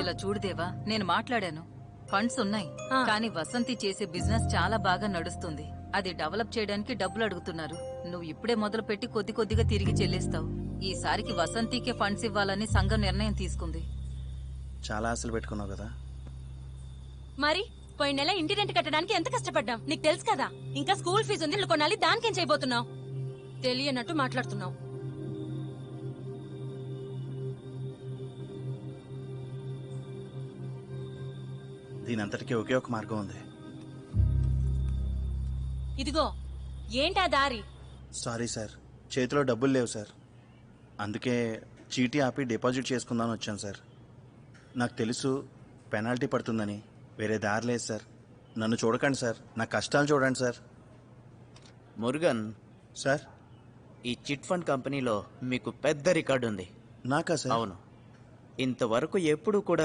ఇలా చూడుదేవా, నేను మాట్లాడాను. ఫండ్స్ ఉన్నాయి, కానీ వసంతి చేసే బిజినెస్ చాలా బాగా నడుస్తుంది. అది డెవలప్ చేయడానికి డబ్బులు అడుగుతున్నారు. నువ్వు ఇప్పుడే మొదలు పెట్టి కొద్ది కొద్దిగా తిరిగి చెల్లిస్తావు. ఈసారికి వసంతికే ఫండ్స్ ఇవ్వాలని సంఘం నిర్ణయం తీసుకుంది. చాలా ఆశలు పెట్టుకున్నావు కదా. మరి పోయిన నెల ఇంటి రెంట్ కట్టడానికి ఎంత కష్టపడ్డాం నీకు తెలుసు కదా. ఇంకా స్కూల్ ఫీజు ఉంది, ఇల్లు కొనాలి, దానికేం చేయబోతున్నావు? తెలియనట్టు మాట్లాడుతున్నావు. దీనంతటికీ ఒకే ఒక మార్గం ఉంది. ఇదిగో ఏంటా దారి? సారీ సార్, చేతిలో డబ్బులు లేవు సార్. అందుకే చీటీ ఆపి డిపాజిట్ చేసుకుందామని వచ్చాను సార్. నాకు తెలుసు పెనాల్టీ పడుతుందని, వేరే దారి లేదు సార్. నన్ను చూడకండి సార్, నా కష్టాలు చూడండి సార్. మురుగన్ సార్, ఈ చిట్ ఫండ్ కంపెనీలో మీకు పెద్ద రికార్డు ఉంది. నాకా సార్? అవును, ఇంతవరకు ఎప్పుడు కూడా